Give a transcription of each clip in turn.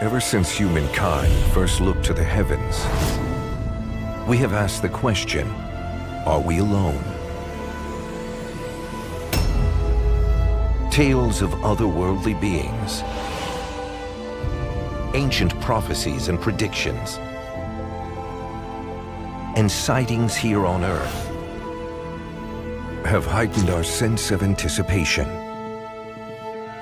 Ever since humankind first looked to the heavens, we have asked the question, are we alone? Tales of otherworldly beings, ancient prophecies and predictions, and sightings here on Earth have heightened our sense of anticipation.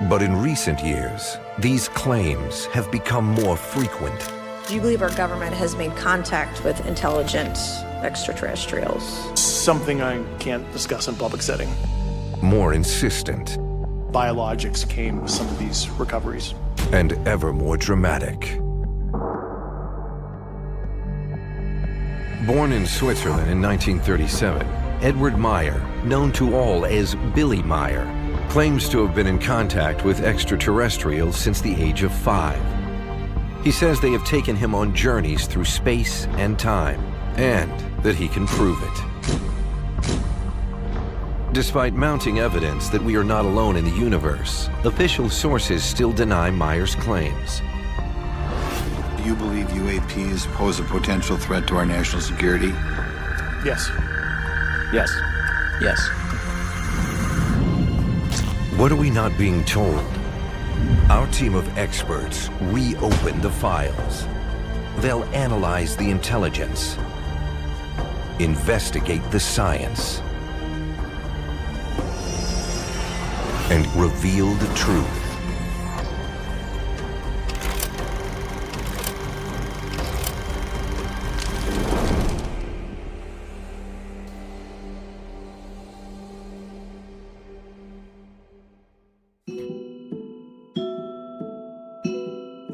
But in recent years, these claims have become more frequent. Do you believe our government has made contact with intelligent extraterrestrials? Something I can't discuss in public setting. More insistent. Biologics came with some of these recoveries. And ever more dramatic. Born in Switzerland in 1937, Edward Meier, known to all as Billy Meier, claims to have been in contact with extraterrestrials since the age of 5. He says they have taken him on journeys through space and time, and that he can prove it. Despite mounting evidence that we are not alone in the universe, official sources still deny Meier's claims. Do you believe UAPs pose a potential threat to our national security? Yes. Yes. Yes. What are we not being told? Our team of experts reopened the files. They'll analyze the intelligence, investigate the science, and reveal the truth.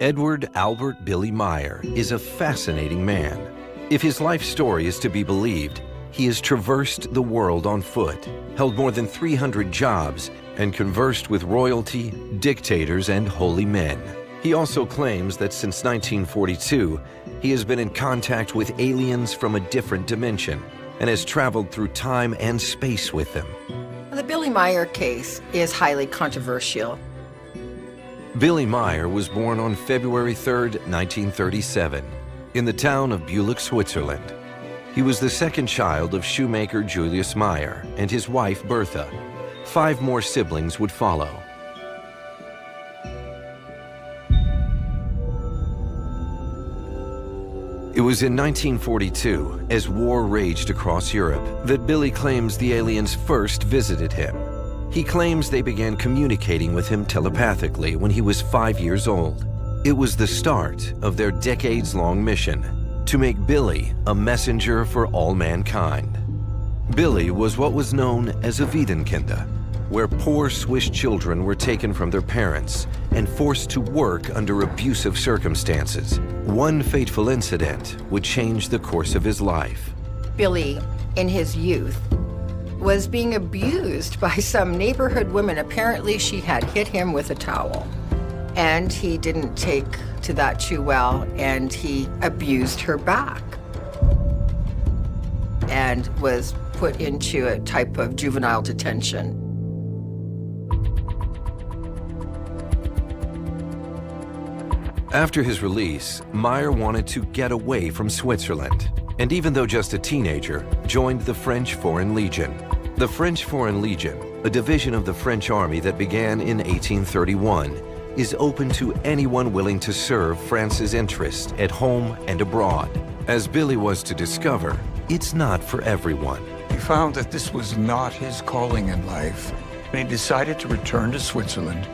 Edward Albert Billy Meier is a fascinating man. If his life story is to be believed, he has traversed the world on foot, held more than 300 jobs, and conversed with royalty, dictators, and holy men. He also claims that since 1942, he has been in contact with aliens from a different dimension and has traveled through time and space with them. The Billy Meier case is highly controversial. Billy Meier was born on February 3, 1937, in the town of Bülich, Switzerland. He was the second child of shoemaker Julius Meier and his wife Bertha. 5 more siblings would follow. It was in 1942, as war raged across Europe, that Billy claims the aliens first visited him. He claims they began communicating with him telepathically when he was 5 years old. It was the start of their decades-long mission to make Billy a messenger for all mankind. Billy was what was known as a Wiedenkinder, where poor Swiss children were taken from their parents and forced to work under abusive circumstances. One fateful incident would change the course of his life. Billy, in his youth, was being abused by some neighborhood women. Apparently, she had hit him with a towel, and he didn't take to that too well, and he abused her back and was put into a type of juvenile detention. After his release, Meier wanted to get away from Switzerland, and even though just a teenager, joined the French Foreign Legion. The French Foreign Legion, a division of the French Army that began in 1831, is open to anyone willing to serve France's interests at home and abroad. As Billy was to discover, it's not for everyone. He found that this was not his calling in life, and he decided to return to Switzerland.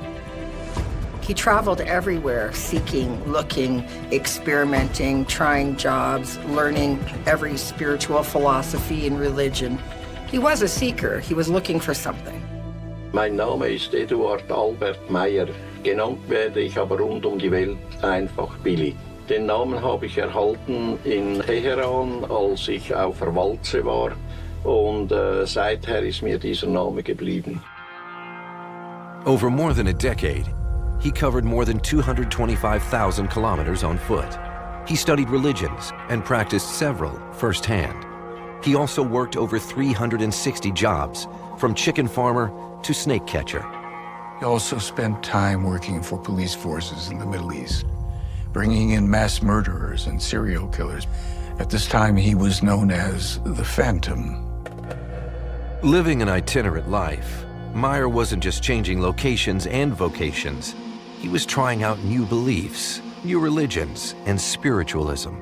He traveled everywhere, seeking, looking, experimenting, trying jobs, learning every spiritual philosophy and religion. He was a seeker. He was looking for something. Mein Name ist Eduard Albert Meier. Genannt werde ich aber rund um die Welt einfach Billy. Den Namen habe ich erhalten in Teheran, als ich auf der Walze war. Und seither ist mir dieser Name geblieben. Over more than a decade, he covered more than 225,000 kilometers on foot. He studied religions and practiced several firsthand. He also worked over 360 jobs, from chicken farmer to snake catcher. He also spent time working for police forces in the Middle East, bringing in mass murderers and serial killers. At this time, he was known as the Phantom. Living an itinerant life, Meier wasn't just changing locations and vocations. He was trying out new beliefs, new religions, and spiritualism.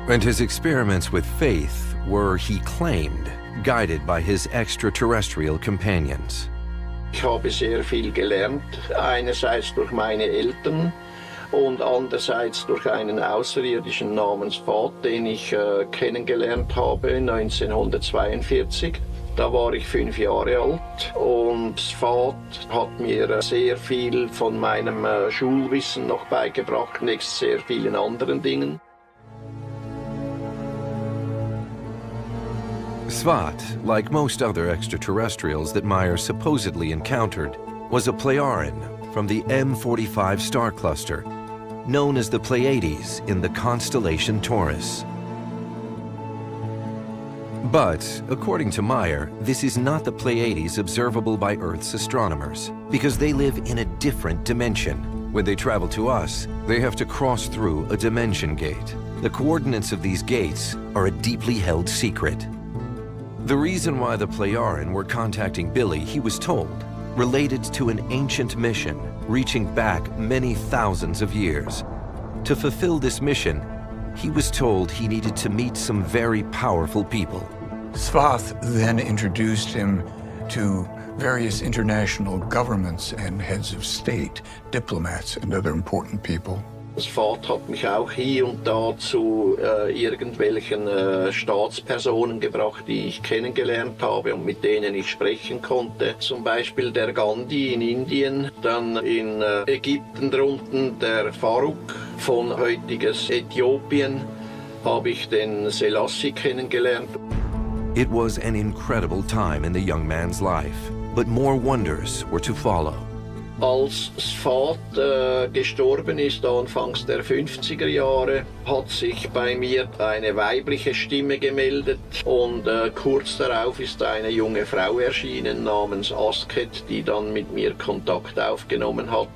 And his experiments with faith were, he claimed, guided by his extraterrestrial companions. Ich habe sehr viel gelernt, einerseits durch meine Eltern und andererseits durch einen Außerirdischen namens Pfad, den ich kennengelernt habe 1942. Da war ich 5 Jahre alt und Pfad hat mir sehr viel von meinem Schulwissen noch beigebracht, nebst sehr vielen anderen Dingen. Svat, like most other extraterrestrials that Meier supposedly encountered, was a Plejaren from the M45 star cluster, known as the Pleiades in the constellation Taurus. But, according to Meier, this is not the Pleiades observable by Earth's astronomers, because they live in a different dimension. When they travel to us, they have to cross through a dimension gate. The coordinates of these gates are a deeply held secret. The reason why the Plejaren were contacting Billy, he was told, related to an ancient mission reaching back many thousands of years. To fulfill this mission, he was told he needed to meet some very powerful people. Svath then introduced him to various international governments and heads of state, diplomats, and other important people. Das Pfad hat mich auch hier und da zu irgendwelchen Staatspersonen gebracht, die ich kennengelernt habe und mit denen ich sprechen konnte. Zum Beispiel der Gandhi in Indien, dann in Ägypten drunten der Farouk von heutiges Äthiopien, habe ich den Selassie kennengelernt. It was an incredible time in the young man's life, but more wonders were to follow. Als Svat gestorben ist, anfangs der 50er Jahre, hat sich bei mir eine weibliche Stimme gemeldet und kurz darauf ist eine junge Frau erschienen namens Asket, die dann mit mir Kontakt aufgenommen hat.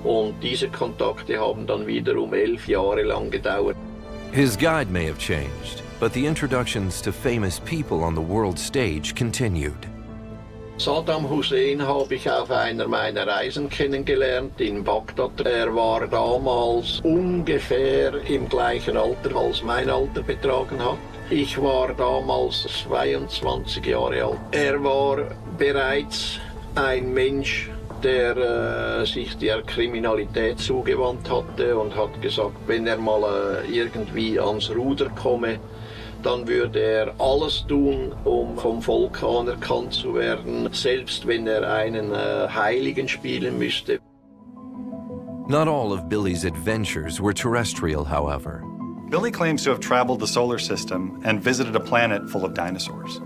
Und diese Kontakte haben dann wiederum 11 Jahre lang gedauert. His guide may have changed, but the introductions to famous people on the world stage continued. Saddam Hussein habe ich auf einer meiner Reisen kennengelernt in Bagdad. Er war damals ungefähr im gleichen Alter, als mein Alter betragen hat. Ich war damals 22 Jahre alt. Er war bereits ein Mensch, der sich der Kriminalität zugewandt hatte und hat gesagt, wenn er mal irgendwie ans Ruder komme, dann würde er alles tun, um vom Volk anerkannt zu werden, selbst wenn er einen Heiligen spielen müsste. Not all of Billy's adventures were terrestrial, however. Billy claims to have traveled the solar system and visited a planet full of dinosaurs.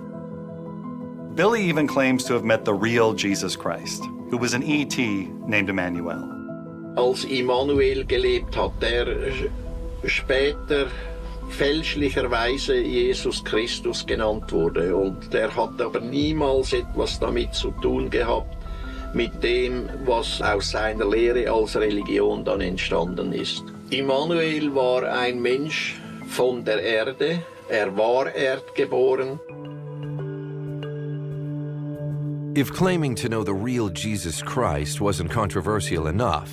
Billy even claims to have met the real Jesus Christ, who was an ET named Emmanuel. Als Immanuel gelebt hat, der später fälschlicherweise Jesus Christus genannt wurde. Und der hat aber niemals etwas damit zu tun gehabt, mit dem, was aus seiner Lehre als Religion dann entstanden ist. Immanuel war ein Mensch von der Erde, er war erdgeboren. If claiming to know the real Jesus Christ wasn't controversial enough,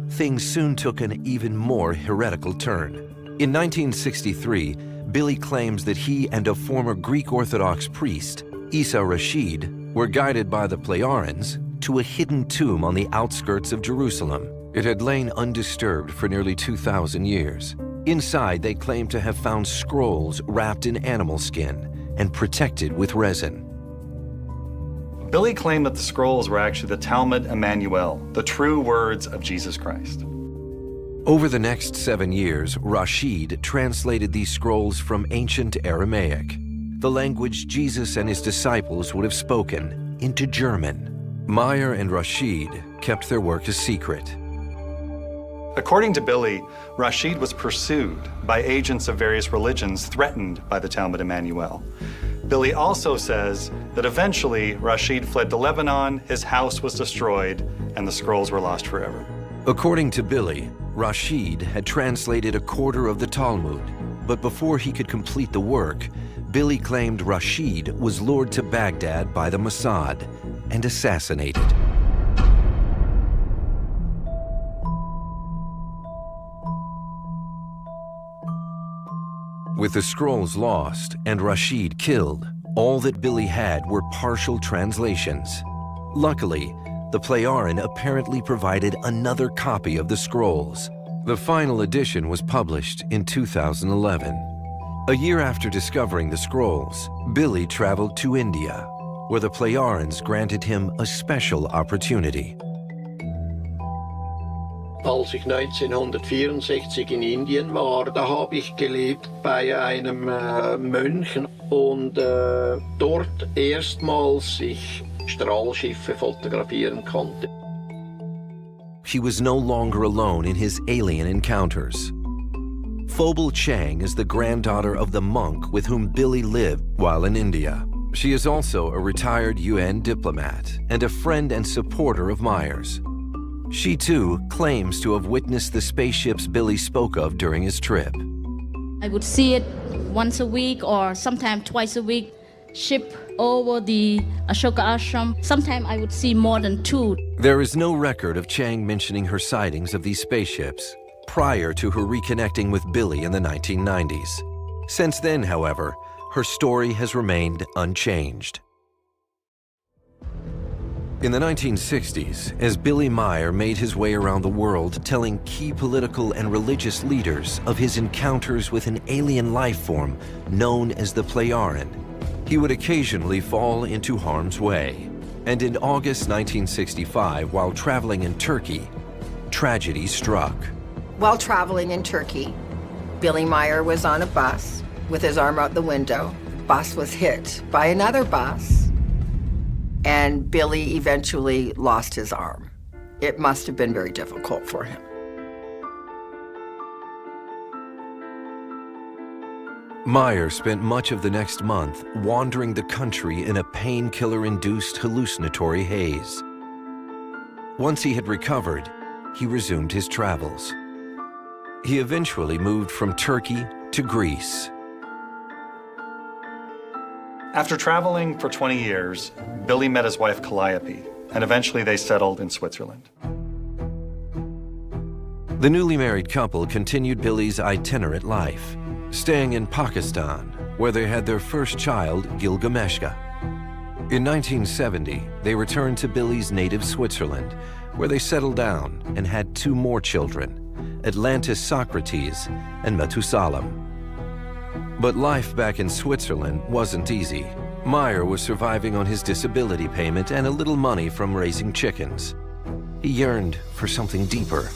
things soon took an even more heretical turn. In 1963, Billy claims that he and a former Greek Orthodox priest, Isa Rashid, were guided by the Plejarens to a hidden tomb on the outskirts of Jerusalem. It had lain undisturbed for nearly 2,000 years. Inside, they claimed to have found scrolls wrapped in animal skin and protected with resin. Billy claimed that the scrolls were actually the Talmud Emmanuel, the true words of Jesus Christ. Over the next 7 years, Rashid translated these scrolls from ancient Aramaic, the language Jesus and his disciples would have spoken, into German. Meier and Rashid kept their work a secret. According to Billy, Rashid was pursued by agents of various religions threatened by the Talmud Emmanuel. Billy also says that eventually Rashid fled to Lebanon, his house was destroyed, and the scrolls were lost forever. According to Billy, Rashid had translated a quarter of the Talmud, but before he could complete the work, Billy claimed Rashid was lured to Baghdad by the Mossad and assassinated. With the scrolls lost and Rashid killed, all that Billy had were partial translations. Luckily, the Plejaren apparently provided another copy of the scrolls. The final edition was published in 2011. A year after discovering the scrolls, Billy traveled to India, where the Plejarens granted him a special opportunity. Als ich 1964 in Indien war, da habe ich gelebt bei einem Mönch und dort erstmals ich Strahlschiffe fotografieren konnte. He was no longer alone in his alien encounters. Phobal Chang is the granddaughter of the monk with whom Billy lived while in India. She is also a retired UN diplomat and a friend and supporter of Meier's. She too claims to have witnessed the spaceships Billy spoke of during his trip. I would see it once a week or sometimes twice a week, ship over the Ashoka Ashram. Sometimes I would see more than 2. There is no record of Chang mentioning her sightings of these spaceships prior to her reconnecting with Billy in the 1990s. Since then, however, her story has remained unchanged. In the 1960s, as Billy Meier made his way around the world telling key political and religious leaders of his encounters with an alien life form known as the Plejaren, he would occasionally fall into harm's way. And in August 1965, while traveling in Turkey, tragedy struck. While traveling in Turkey, Billy Meier was on a bus with his arm out the window. The bus was hit by another bus, and Billy eventually lost his arm. It must have been very difficult for him. Meier spent much of the next month wandering the country in a painkiller-induced hallucinatory haze. Once he had recovered, he resumed his travels. He eventually moved from Turkey to Greece. After traveling for 20 years, Billy met his wife Calliope, and eventually they settled in Switzerland. The newly married couple continued Billy's itinerant life, staying in Pakistan, where they had their first child, Gilgameshka. In 1970, they returned to Billy's native Switzerland, where they settled down and had 2 more children, Atlantis Socrates and Methusalem. But life back in Switzerland wasn't easy. Meier was surviving on his disability payment and a little money from raising chickens. He yearned for something deeper.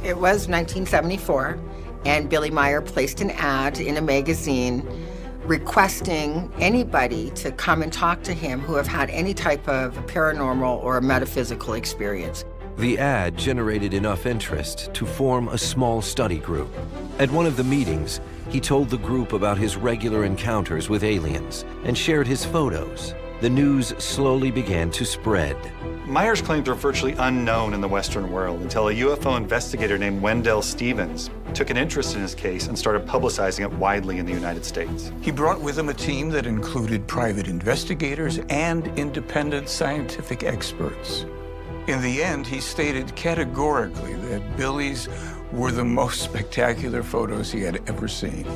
It was 1974, and Billy Meier placed an ad in a magazine requesting anybody to come and talk to him who have had any type of paranormal or metaphysical experience. The ad generated enough interest to form a small study group. At one of the meetings, he told the group about his regular encounters with aliens and shared his photos. The news slowly began to spread. Meier's claims were virtually unknown in the Western world until a UFO investigator named Wendell Stevens took an interest in his case and started publicizing it widely in the United States. He brought with him a team that included private investigators and independent scientific experts. In the end, he stated categorically that Billy's were the most spectacular photos he had ever seen.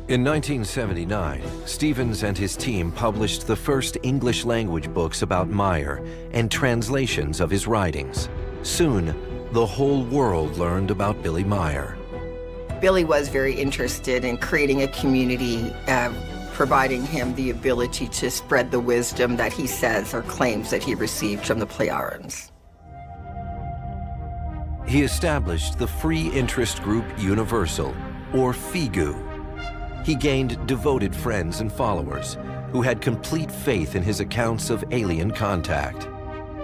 In 1979, Stevens and his team published the first English-language books about Meier and translations of his writings. Soon, the whole world learned about Billy Meier. Billy was very interested in creating a community, providing him the ability to spread the wisdom that he says or claims that he received from the Plejarens. He established the free interest group Universal, or FIGU. He gained devoted friends and followers who had complete faith in his accounts of alien contact.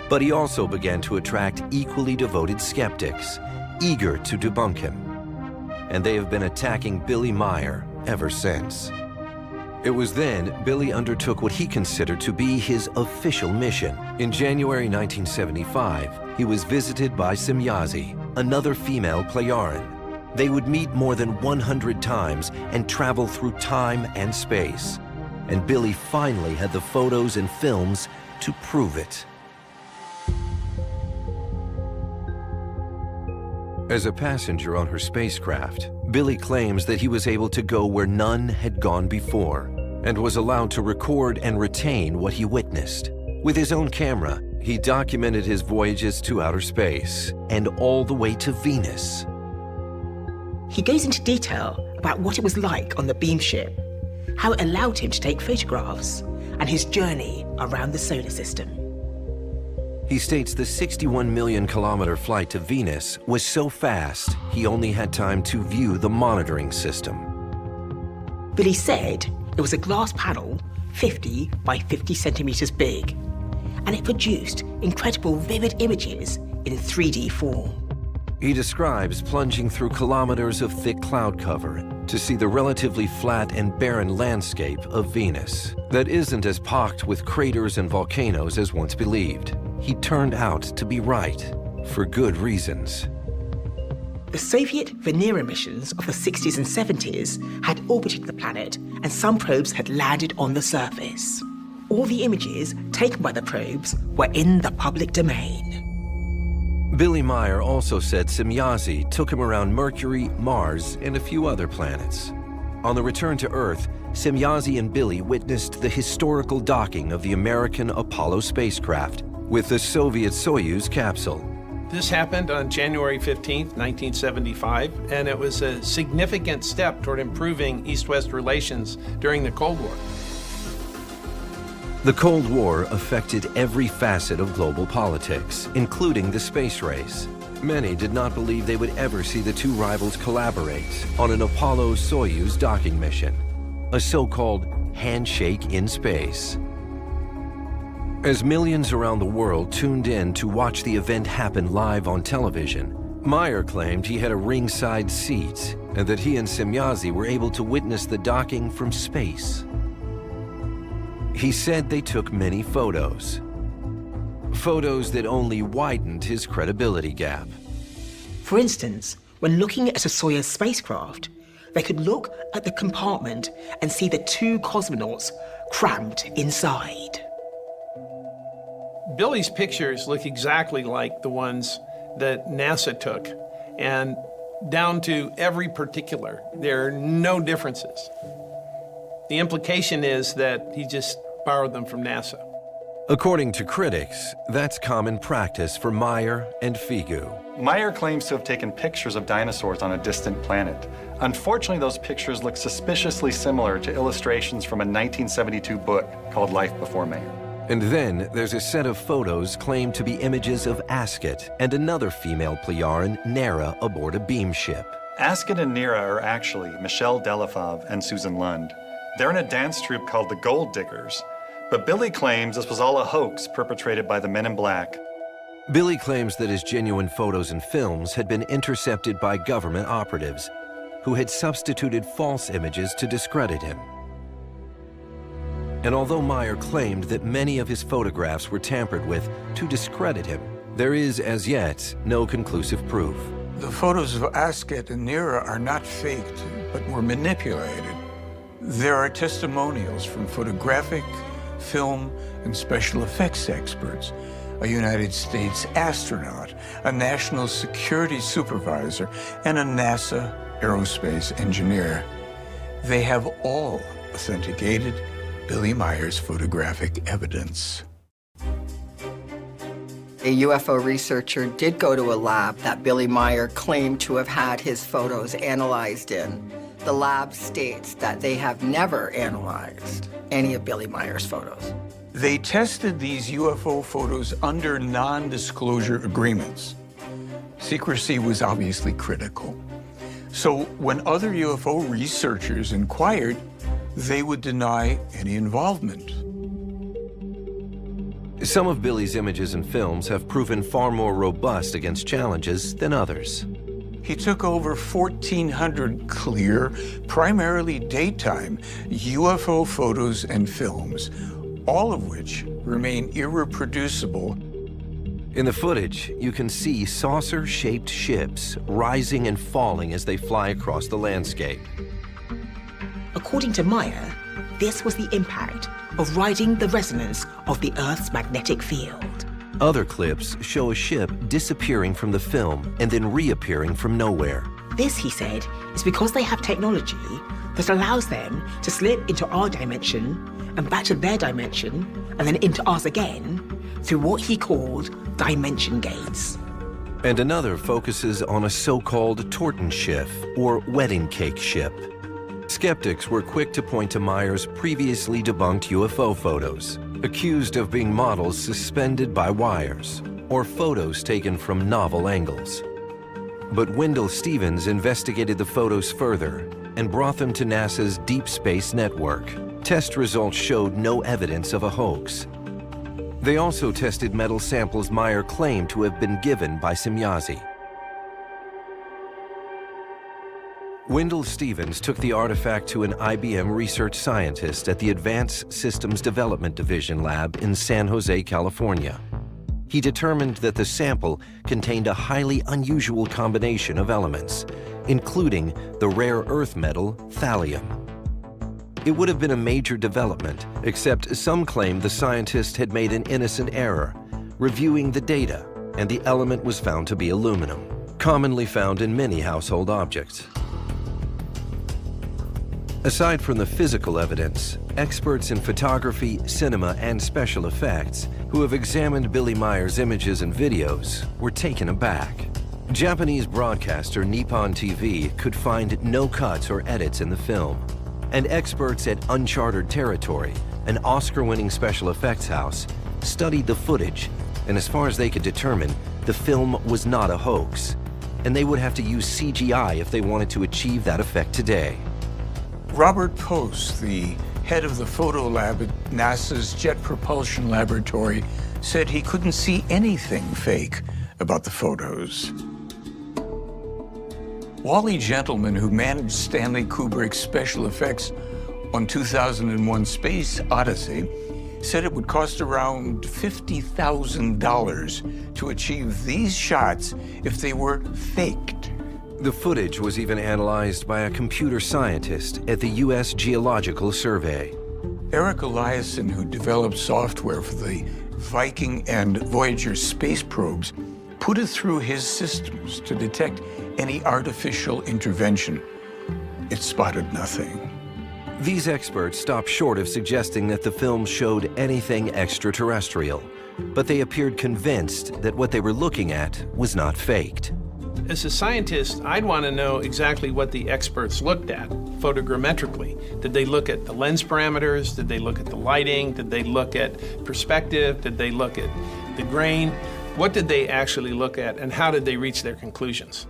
But he also began to attract equally devoted skeptics, eager to debunk him. And they have been attacking Billy Meier ever since. It was then Billy undertook what he considered to be his official mission. In January 1975, he was visited by Semyazi, another female Plejaren. They would meet more than 100 times and travel through time and space. And Billy finally had the photos and films to prove it. As a passenger on her spacecraft, Billy claims that he was able to go where none had gone before and was allowed to record and retain what he witnessed. With his own camera, he documented his voyages to outer space and all the way to Venus. He goes into detail about what it was like on the beam ship, how it allowed him to take photographs, and his journey around the solar system. He states the 61 million kilometer flight to Venus was so fast, he only had time to view the monitoring system. Billy said it was a glass panel 50 by 50 centimeters big, and it produced incredible vivid images in 3D form. He describes plunging through kilometers of thick cloud cover to see the relatively flat and barren landscape of Venus that isn't as pocked with craters and volcanoes as once believed. He turned out to be right, for good reasons. The Soviet Venera missions of the 60s and 70s had orbited the planet, and some probes had landed on the surface. All the images taken by the probes were in the public domain. Billy Meier also said Semyazi took him around Mercury, Mars, and a few other planets. On the return to Earth, Semyazi and Billy witnessed the historical docking of the American Apollo spacecraft with the Soviet Soyuz capsule. This happened on January 15th, 1975, and it was a significant step toward improving East-West relations during the Cold War. The Cold War affected every facet of global politics, including the space race. Many did not believe they would ever see the two rivals collaborate on an Apollo-Soyuz docking mission, a so-called handshake in space. As millions around the world tuned in to watch the event happen live on television, Meier claimed he had a ringside seat and that he and Semyazi were able to witness the docking from space. He said they took many photos. Photos that only widened his credibility gap. For instance, when looking at a Soyuz spacecraft, they could look at the compartment and see the two cosmonauts crammed inside. Billy's pictures look exactly like the ones that NASA took, and down to every particular. There are no differences. The implication is that he just borrowed them from NASA. According to critics, that's common practice for Meier and Figu. Meier claims to have taken pictures of dinosaurs on a distant planet. Unfortunately, those pictures look suspiciously similar to illustrations from a 1972 book called Life Before Man. And then there's a set of photos claimed to be images of Asket and another female Plejaren, Nera, aboard a beam ship. Asket and Nera are actually Michelle Delafave and Susan Lund. They're in a dance troupe called the Gold Diggers. But Billy claims this was all a hoax perpetrated by the Men in Black. Billy claims that his genuine photos and films had been intercepted by government operatives who had substituted false images to discredit him. And although Meier claimed that many of his photographs were tampered with to discredit him, there is as yet no conclusive proof. The photos of Asket and Nera are not faked, but were manipulated. There are testimonials from photographic, film, and special effects experts, a United States astronaut, a national security supervisor, and a NASA aerospace engineer. They have all authenticated Billy Meier's photographic evidence. A UFO researcher did go to a lab that Billy Meier claimed to have had his photos analyzed in. The lab states that they have never analyzed any of Billy Meier's photos. They tested these UFO photos under non-disclosure agreements. Secrecy was obviously critical. So when other UFO researchers inquired, they would deny any involvement. Some of Billy's images and films have proven far more robust against challenges than others. He took over 1,400 clear, primarily daytime, UFO photos and films, all of which remain irreproducible In the footage, you can see saucer-shaped ships rising and falling as they fly across the landscape. According to Meier, this was the impact of riding the resonance of the Earth's magnetic field. Other clips show a ship disappearing from the film and then reappearing from nowhere. This, he said, is because they have technology that allows them to slip into our dimension and back to their dimension and then into ours again through what he called dimension gates. And another focuses on a so-called Tortenschiff, or wedding cake ship. Skeptics were quick to point to Meier's previously debunked UFO photos, accused of being models suspended by wires, or photos taken from novel angles. But Wendell Stevens investigated the photos further and brought them to NASA's Deep Space Network. Test results showed no evidence of a hoax. They also tested metal samples Meier claimed to have been given by Semyazi. Wendell Stevens took the artifact to an IBM research scientist at the Advanced Systems Development Division lab in San Jose, California. He determined that the sample contained a highly unusual combination of elements, including the rare earth metal thallium. It would have been a major development, except some claim the scientist had made an innocent error, reviewing the data, and the element was found to be aluminum, commonly found in many household objects. Aside from the physical evidence, experts in photography, cinema, and special effects who have examined Billy Meier's images and videos were taken aback. Japanese broadcaster Nippon TV could find no cuts or edits in the film, and experts at Uncharted Territory, an Oscar-winning special effects house, studied the footage, and as far as they could determine, the film was not a hoax, and they would have to use CGI if they wanted to achieve that effect today. Robert Post, the head of the photo lab at NASA's Jet Propulsion Laboratory, said he couldn't see anything fake about the photos. Wally Gentleman, who managed Stanley Kubrick's special effects on 2001 Space Odyssey, said it would cost around $50,000 to achieve these shots if they were faked. The footage was even analyzed by a computer scientist at the U.S. Geological Survey. Eric Eliasson, who developed software for the Viking and Voyager space probes, put it through his systems to detect any artificial intervention. It spotted nothing. These experts stopped short of suggesting that the film showed anything extraterrestrial, but they appeared convinced that what they were looking at was not faked. As a scientist, I'd want to know exactly what the experts looked at photogrammetrically. Did they look at the lens parameters? Did they look at the lighting? Did they look at perspective? Did they look at the grain? What did they actually look at, and how did they reach their conclusions?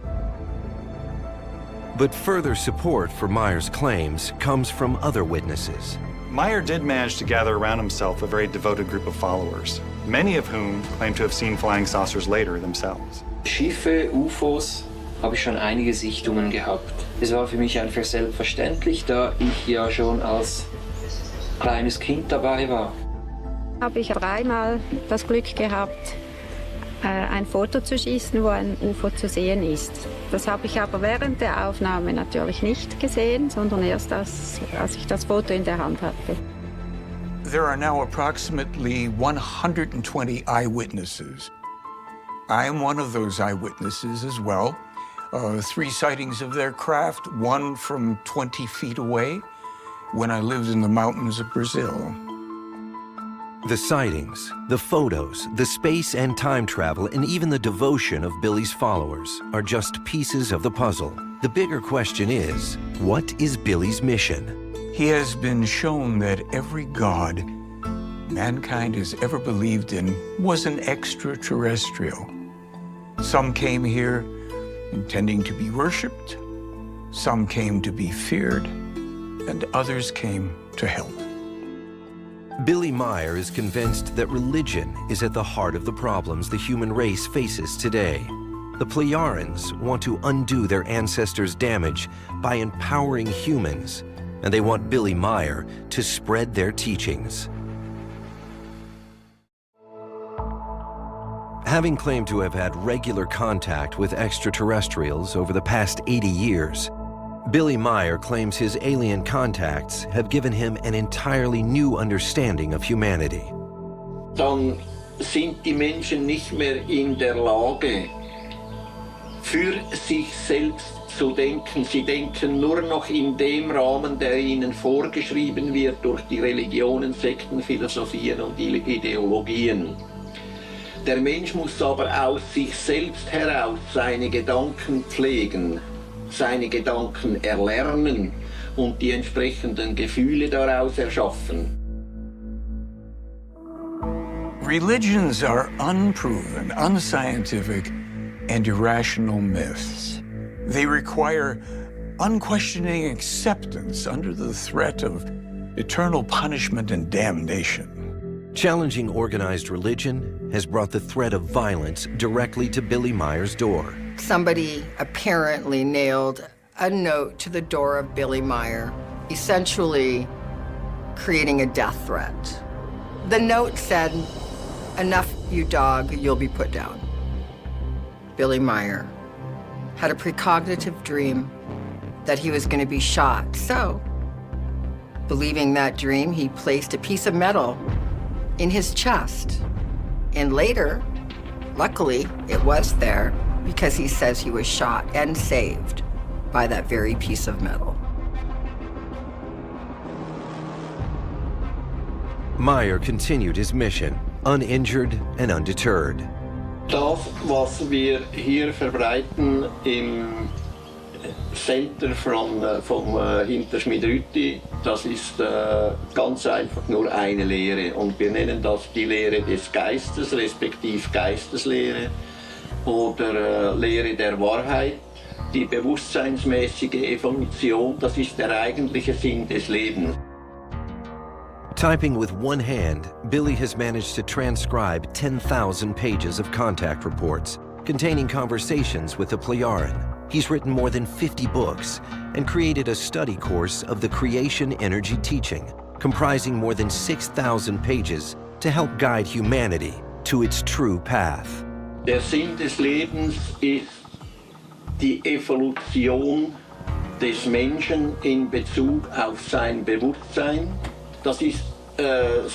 But further support for Meier's claims comes from other witnesses. Meier did manage to gather around himself a very devoted group of followers, many of whom claim to have seen flying saucers later themselves. Schiffe, UFOs, habe ich schon einige Sichtungen gehabt. Es war für mich einfach selbstverständlich, da ich ja schon als kleines Kind dabei war. Habe ich dreimal das Glück gehabt, ein Foto zu schießen, wo ein UFO zu sehen ist. Das habe ich aber während der Aufnahme natürlich nicht gesehen, sondern erst als ich das Foto in der Hand hatte. There are now approximately 120 eyewitnesses. I'm one of those eyewitnesses as well. 3 sightings of their craft, one from 20 feet away when I lived in the mountains of Brazil. The sightings, the photos, the space and time travel, and even the devotion of Billy's followers are just pieces of the puzzle. The bigger question is, what is Billy's mission? He has been shown that every god mankind has ever believed in was an extraterrestrial. Some came here intending to be worshipped, some came to be feared, and others came to help. Billy Meier is convinced that religion is at the heart of the problems the human race faces today. The Plejarens want to undo their ancestors' damage by empowering humans, and they want Billy Meier to spread their teachings. Having claimed to have had regular contact with extraterrestrials over the past 80 years, Billy Meier claims his alien contacts have given him an entirely new understanding of humanity. Dann sind die Menschen nicht mehr in der Lage, für sich selbst zu denken. Sie denken nur noch in dem Rahmen, der ihnen vorgeschrieben wird durch die Religionen, Sekten, Philosophien und Ideologien. Der Mensch muss aber aus sich selbst heraus seine Gedanken pflegen, seine Gedanken erlernen und die entsprechenden Gefühle daraus erschaffen. Religions are unproven, unscientific, and irrational myths. They require unquestioning acceptance under the threat of eternal punishment and damnation. Challenging organized religion has brought the threat of violence directly to Billy Meier's door. Somebody apparently nailed a note to the door of Billy Meier, essentially creating a death threat. The note said, "Enough, you dog, you'll be put down." Billy Meier had a precognitive dream that he was going to be shot. So, believing that dream, he placed a piece of metal in his chest. And later, luckily, it was there because he says he was shot and saved by that very piece of metal. Meier continued his mission, uninjured and undeterred. Das, was wir hier verbreiten im Center vom Hinterschmied-Rütti, das ist ganz einfach nur eine Lehre. Und wir nennen das die Lehre des Geistes, respektive Geisteslehre oder Lehre der Wahrheit. Die bewusstseinsmäßige Evolution, das ist der eigentliche Sinn des Lebens. Typing with one hand, Billy has managed to transcribe 10,000 pages of contact reports containing conversations with the Plejaren. He's written more than 50 books and created a study course of the creation energy teaching, comprising more than 6,000 pages to help guide humanity to its true path. Der Sinn des Lebens ist die Evolution des Menschen in Bezug auf sein Bewusstsein. Das ist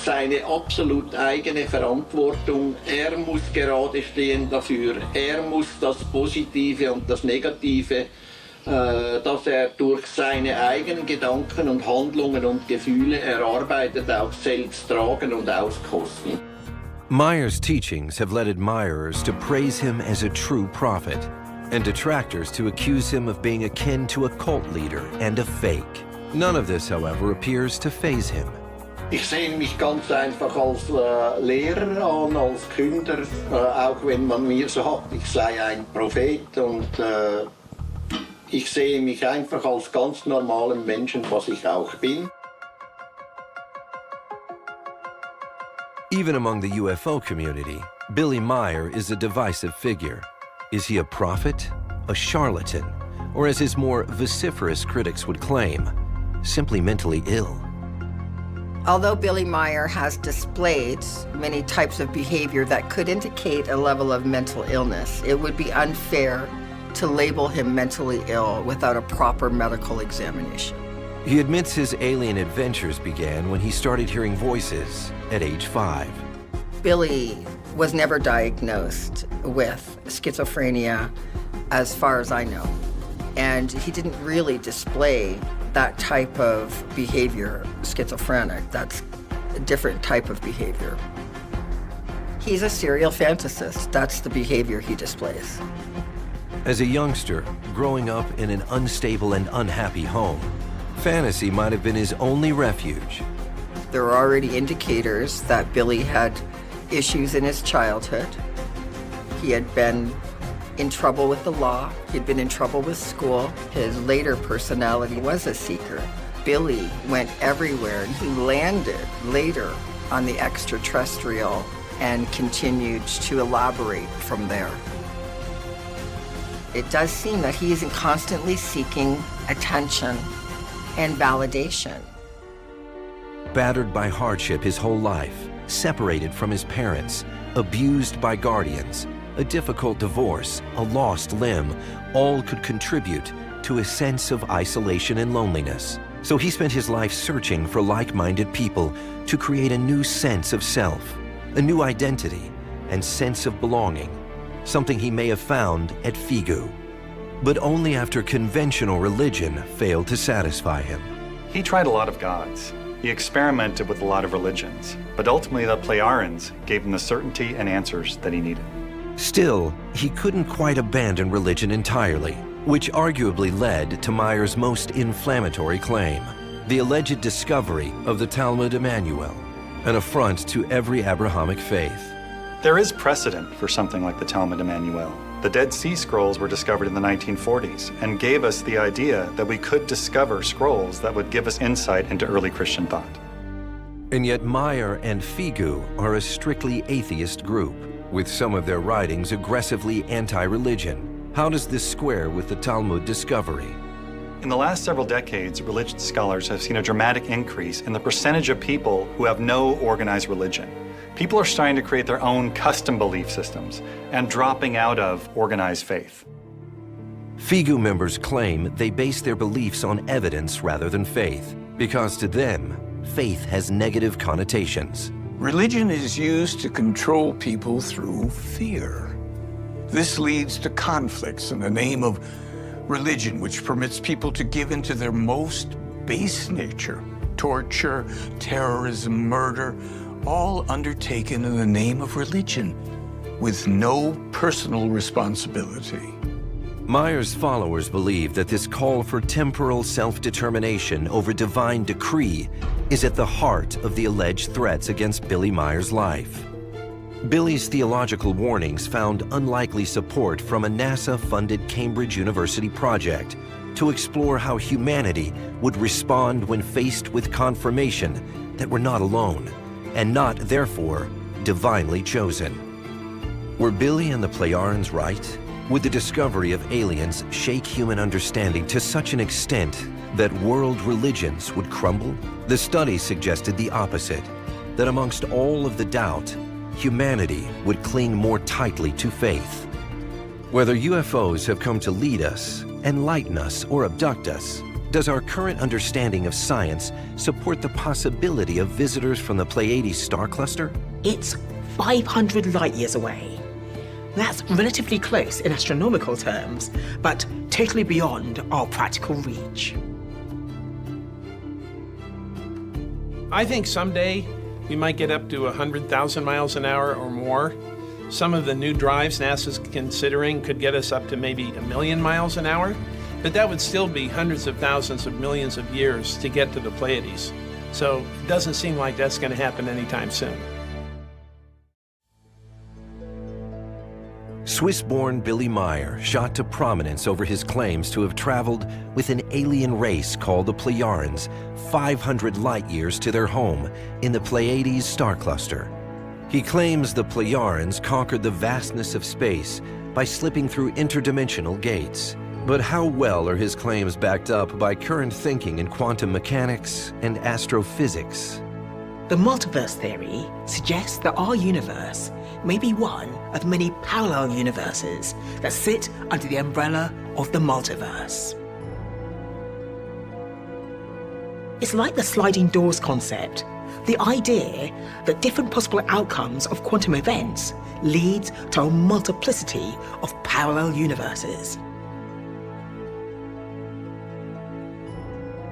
seine absolut eigene Verantwortung. Er muss gerade stehen dafür. Er muss das Positive und das Negative, das er durch seine eigenen Gedanken und Handlungen und Gefühle erarbeitet, auch selbst tragen und auskosten. Meier's teachings have led admirers to praise him as a true prophet, and detractors to accuse him of being akin to a cult leader and a fake. None of this, however, appears to faze him. Ich sehe mich ganz einfach als Lehrer an, als Künder, auch wenn man mir sagt, ich sei ein Prophet, und ich sehe mich einfach als ganz normalen Menschen, was ich auch bin. Even among the UFO community, Billy Meier is a divisive figure. Is he a prophet, a charlatan, or as his more vociferous critics would claim, simply mentally ill? Although Billy Meier has displayed many types of behavior that could indicate a level of mental illness, it would be unfair to label him mentally ill without a proper medical examination. He admits his alien adventures began when he started hearing voices at age 5. Billy was never diagnosed with schizophrenia, as far as I know, and he didn't really display that type of behavior, schizophrenic. That's a different type of behavior. He's a serial fantasist. That's the behavior he displays. As a youngster, growing up in an unstable and unhappy home, fantasy might have been his only refuge. There are already indicators that Billy had issues in his childhood. He had been in trouble with the law. He'd been in trouble with school. His later personality was a seeker. Billy went everywhere, and he landed later on the extraterrestrial and continued to elaborate from there. It does seem that he is constantly seeking attention and validation. Battered by hardship his whole life, separated from his parents, abused by guardians, a difficult divorce, a lost limb, all could contribute to a sense of isolation and loneliness. So he spent his life searching for like-minded people to create a new sense of self, a new identity and sense of belonging, something he may have found at Figu. But only after conventional religion failed to satisfy him. He tried a lot of gods. He experimented with a lot of religions, but ultimately the Plejarens gave him the certainty and answers that he needed. Still, he couldn't quite abandon religion entirely, which arguably led to Meier's most inflammatory claim, the alleged discovery of the Talmud Emmanuel, an affront to every Abrahamic faith. There is precedent for something like the Talmud Emmanuel. The Dead Sea Scrolls were discovered in the 1940s and gave us the idea that we could discover scrolls that would give us insight into early Christian thought. And yet Meier and Figu are a strictly atheist group, with some of their writings aggressively anti-religion. How does this square with the Talmud discovery? In the last several decades, religion scholars have seen a dramatic increase in the percentage of people who have no organized religion. People are starting to create their own custom belief systems and dropping out of organized faith. Figu members claim they base their beliefs on evidence rather than faith, because to them, faith has negative connotations. Religion is used to control people through fear. This leads to conflicts in the name of religion, which permits people to give into their most base nature. Torture, terrorism, murder, all undertaken in the name of religion, with no personal responsibility. Meier's followers believe that this call for temporal self-determination over divine decree is at the heart of the alleged threats against Billy Meier's life. Billy's theological warnings found unlikely support from a NASA-funded Cambridge University project to explore how humanity would respond when faced with confirmation that we're not alone, and not, therefore, divinely chosen. Were Billy and the Plejarens right? Would the discovery of aliens shake human understanding to such an extent that world religions would crumble? The study suggested the opposite, that amongst all of the doubt, humanity would cling more tightly to faith. Whether UFOs have come to lead us, enlighten us, or abduct us, does our current understanding of science support the possibility of visitors from the Pleiades star cluster? It's 500 light years away. That's relatively close in astronomical terms, but totally beyond our practical reach. I think someday we might get up to 100,000 miles an hour or more. Some of the new drives NASA's considering could get us up to maybe 1 million miles an hour. But that would still be hundreds of thousands of millions of years to get to the Pleiades. So it doesn't seem like that's going to happen anytime soon. Swiss-born Billy Meier shot to prominence over his claims to have traveled with an alien race called the Plejarens 500 light years to their home in the Pleiades star cluster. He claims the Plejarens conquered the vastness of space by slipping through interdimensional gates. But how well are his claims backed up by current thinking in quantum mechanics and astrophysics? The multiverse theory suggests that our universe may be one of many parallel universes that sit under the umbrella of the multiverse. It's like the sliding doors concept, the idea that different possible outcomes of quantum events leads to a multiplicity of parallel universes.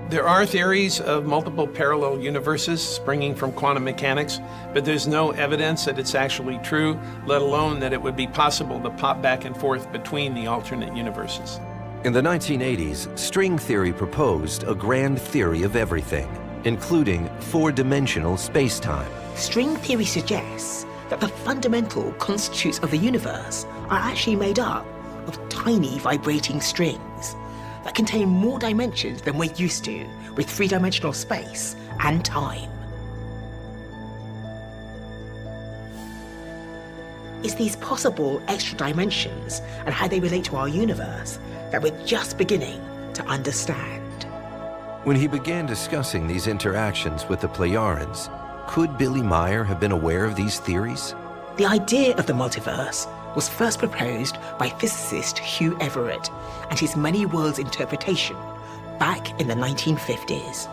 There are theories of multiple parallel universes springing from quantum mechanics, but there's no evidence that it's actually true, let alone that it would be possible to pop back and forth between the alternate universes. In the 1980s, string theory proposed a grand theory of everything, including four-dimensional space-time. String theory suggests that the fundamental constituents of the universe are actually made up of tiny vibrating strings that contain more dimensions than we're used to with three-dimensional space and time. It's these possible extra dimensions and how they relate to our universe that we're just beginning to understand. When he began discussing these interactions with the Plejarens, could Billy Meier have been aware of these theories? The idea of the multiverse was first proposed by physicist Hugh Everett and his many worlds interpretation back in the 1950s.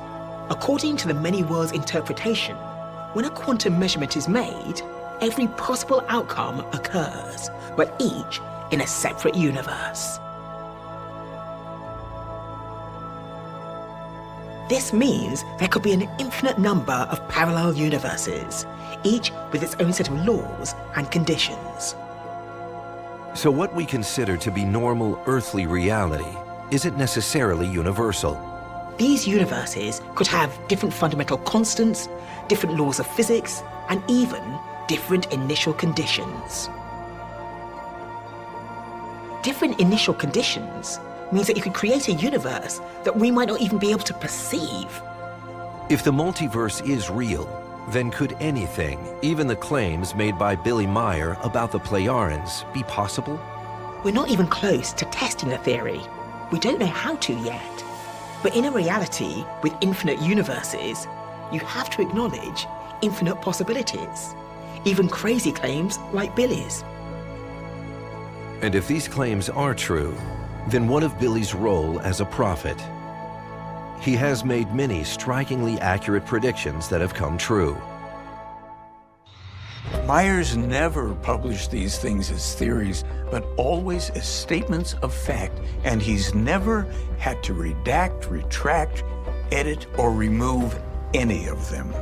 According to the many worlds interpretation, when a quantum measurement is made, every possible outcome occurs, but each in a separate universe. This means there could be an infinite number of parallel universes, each with its own set of laws and conditions. So what we consider to be normal earthly reality isn't necessarily universal. These universes could have different fundamental constants, different laws of physics, and even different initial conditions. Different initial conditions means that you could create a universe that we might not even be able to perceive. If the multiverse is real, then could anything, even the claims made by Billy Meier about the Plejarens, be possible? We're not even close to testing the theory. We don't know how to yet. But in a reality with infinite universes, you have to acknowledge infinite possibilities, even crazy claims like Billy's. And if these claims are true, then what of Billy's role as a prophet? He has made many strikingly accurate predictions that have come true. Meier's never published these things as theories, but always as statements of fact, and he's never had to redact, retract, edit, or remove any of them.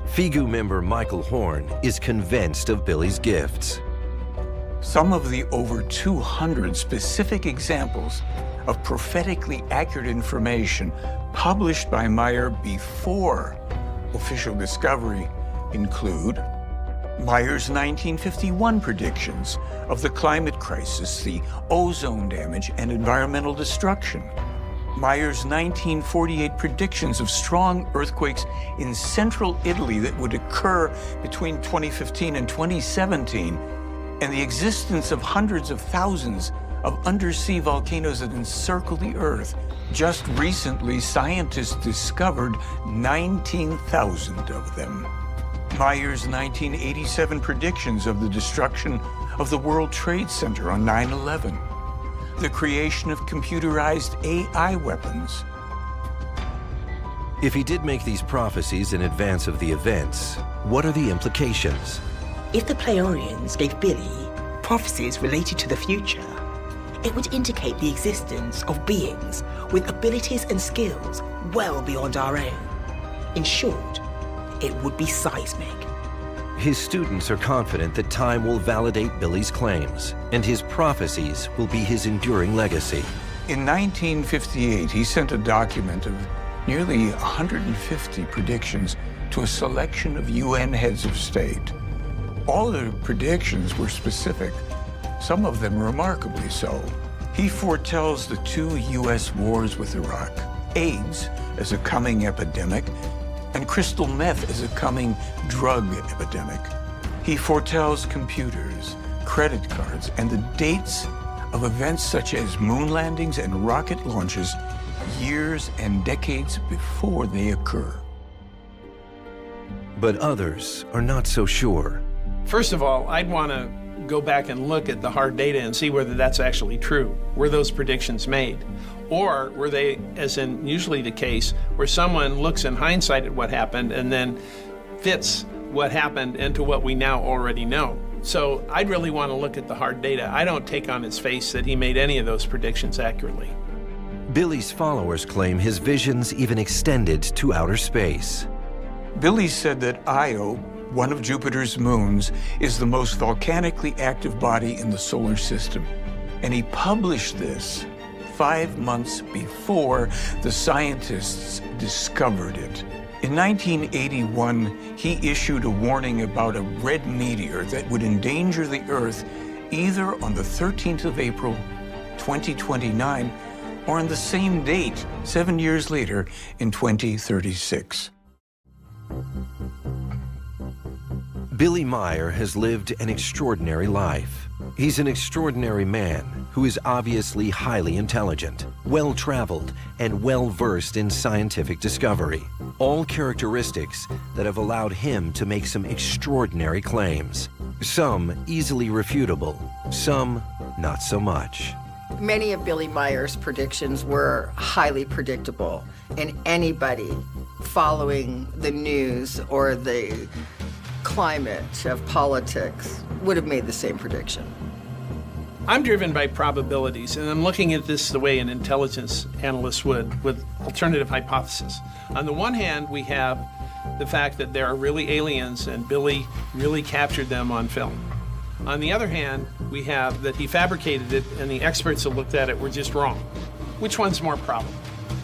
FIGU member Michael Horn is convinced of Billy's gifts. Some of the over 200 specific examples of prophetically accurate information published by Meier before official discovery include Meier's 1951 predictions of the climate crisis, the ozone damage, and environmental destruction. Meier's 1948 predictions of strong earthquakes in central Italy that would occur between 2015 and 2017, and the existence of hundreds of thousands of undersea volcanoes that encircle the Earth. Just recently, scientists discovered 19,000 of them. Meier's 1987 predictions of the destruction of the World Trade Center on 9/11, the creation of computerized AI weapons. If he did make these prophecies in advance of the events, what are the implications? If the Plejarians gave Billy prophecies related to the future, it would indicate the existence of beings with abilities and skills well beyond our own. In short, it would be seismic. His students are confident that time will validate Billy's claims, and his prophecies will be his enduring legacy. In 1958, he sent a document of nearly 150 predictions to a selection of UN heads of state. All the predictions were specific, some of them remarkably so. He foretells the 2 U.S. wars with Iraq, AIDS as a coming epidemic, and crystal meth as a coming drug epidemic. He foretells computers, credit cards, and the dates of events such as moon landings and rocket launches years and decades before they occur. But others are not so sure. First of all, I'd want to go back and look at the hard data and see whether that's actually true. Were those predictions made? Or were they, as in usually the case, where someone looks in hindsight at what happened and then fits what happened into what we now already know? So I'd really want to look at the hard data. I don't take on its face that he made any of those predictions accurately. Billy's followers claim his visions even extended to outer space. Billy said that Io, one of Jupiter's moons, is the most volcanically active body in the solar system. And he published this 5 months before the scientists discovered it. In 1981, he issued a warning about a red meteor that would endanger the Earth either on the 13th of April, 2029, or on the same date, 7 years later, in 2036. Billy Meier has lived an extraordinary life. He's an extraordinary man who is obviously highly intelligent, well-traveled, and well-versed in scientific discovery. All characteristics that have allowed him to make some extraordinary claims. Some easily refutable, some not so much. Many of Billy Meier's predictions were highly predictable, and anybody following the news or the climate of politics would have made the same prediction. I'm driven by probabilities, and I'm looking at this the way an intelligence analyst would, with alternative hypotheses. On the one hand, we have the fact that there are really aliens and Billy really captured them on film. On the other hand, we have that he fabricated it and the experts that looked at it were just wrong. Which one's more probable?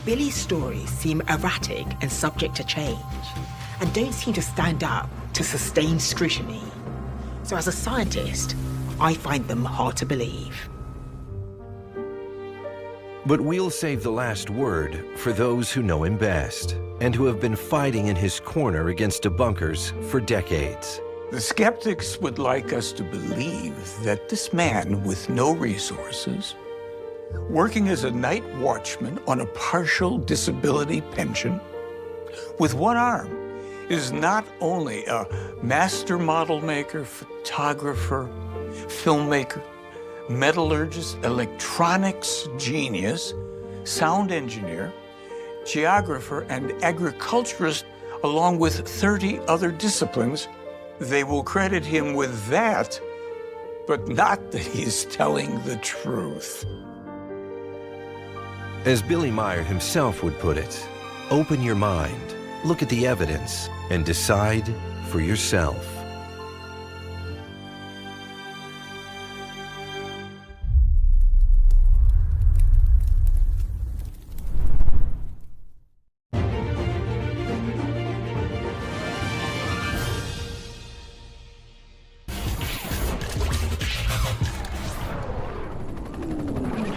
Billy's stories seem erratic and subject to change, and don't seem to stand up to sustained scrutiny. So as a scientist, I find them hard to believe. But we'll save the last word for those who know him best and who have been fighting in his corner against debunkers for decades. The skeptics would like us to believe that this man with no resources, working as a night watchman on a partial disability pension, with one arm, is not only a master model maker, photographer, filmmaker, metallurgist, electronics genius, sound engineer, geographer, and agriculturist, along with 30 other disciplines. They will credit him with that, but not that he's telling the truth. As Billy Meier himself would put it, open your mind, look at the evidence, and decide for yourself.